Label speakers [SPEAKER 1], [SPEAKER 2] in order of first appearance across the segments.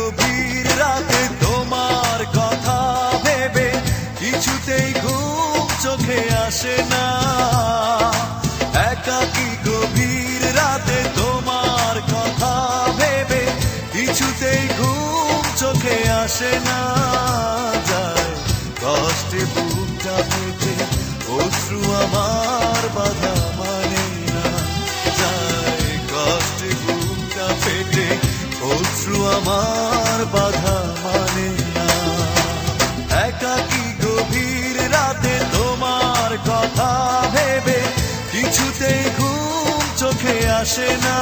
[SPEAKER 1] গভীর রাতে তোমার কথা ভেবে কিছুতেই ঘুম চোখে আসে না। একাকী গভীর রাতে তোমার কথা ভেবে কিছুতেই ঘুম চোখে আসে না। যায় কষ্টে বুকটা ফেটে অশ্রু আমার বাধা মানে না। যায় কষ্টে বুকটা ফেটে অশ্রু আমার বাধা মানে না। একাকী গভীর রাতে তোমার কথা ভেবে কিছুতেই ঘুম চোখে আসে না।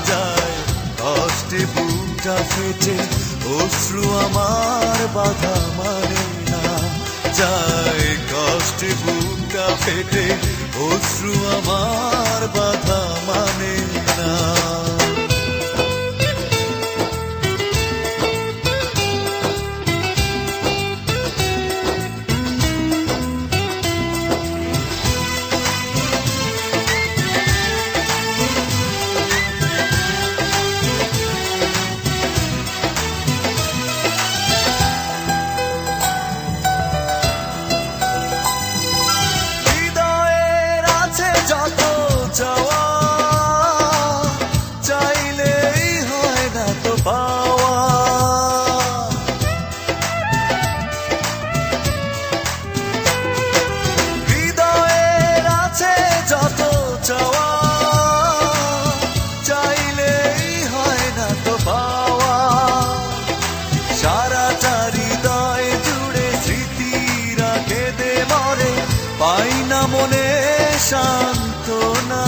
[SPEAKER 1] যায় কষ্টে বুকটা ফেটে অশ্রু আমার বাধা মানে না। যায় কষ্টে বুকটা ফেটে অশ্রু আমার বাধা মানে না। চাইলেই হয় না তো পাওয়া। হৃদয়ের আছে যত চাওয়া, চাইলেই হয় না তো পাওয়া। সারাটা হৃদয় জুড়ে স্মৃতিরা কেঁদে মরে, পাই না মনে সান্ত্বনা।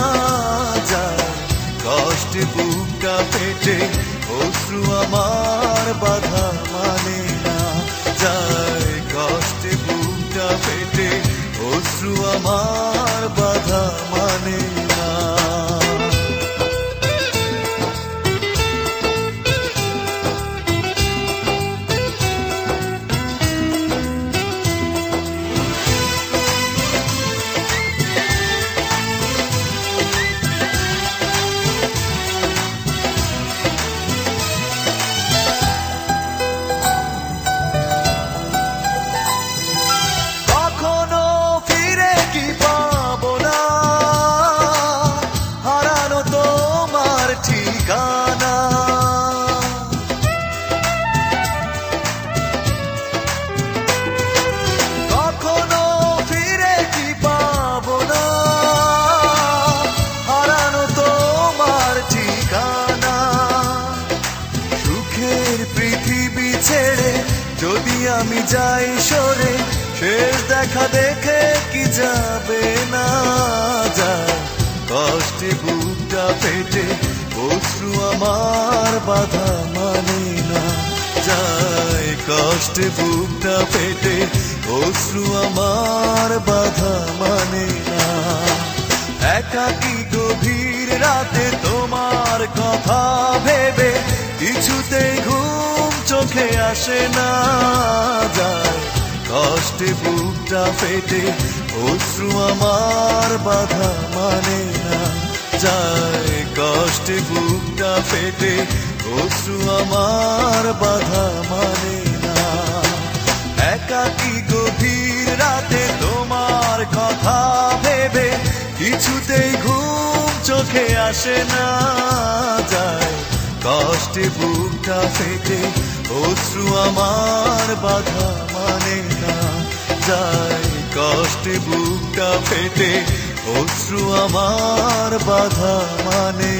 [SPEAKER 1] যায় কষ্টে বুকটা ফেটে অশ্রু আমার বাধা মানে না। যায় কষ্টে বুকটা ফেটে অশ্রু আমার বাধা মানে না। কখনো ফিরে কি পাবো না, হারানো তোমার ঠিকানা। সুখের পৃথিবী ছেড়ে যদি আমি যাই সরে, শেষ দেখা দেখে কি যাবে না। যায় কষ্টে বুকটা ফেটে অশ্রু আমার বাধা মানে না। যায় কষ্টে বুকটা ফেটে অশ্রু আমার বাধা মানে না। একাকী গভীর রাতে তোমার কথা ভেবে কিছুতেই ঘুম চোখে আসে না। যায় কষ্টে বুকটা ফেটে অশ্রু আমার বাধা মানে না। যায় কষ্টে বুকটা ফেটে অশ্রু আমার বাধা মানে না। একাকী গভীর রাতে তোমার কথা ভেবে কিছুতেই ঘুম চোখে আসে না। যায় কষ্টে বুকটা ফেটে অশ্রু আমার বাধা মানে না। যায় কষ্টে বুকটা ফেটে অশ্রু আমার বাধা মানে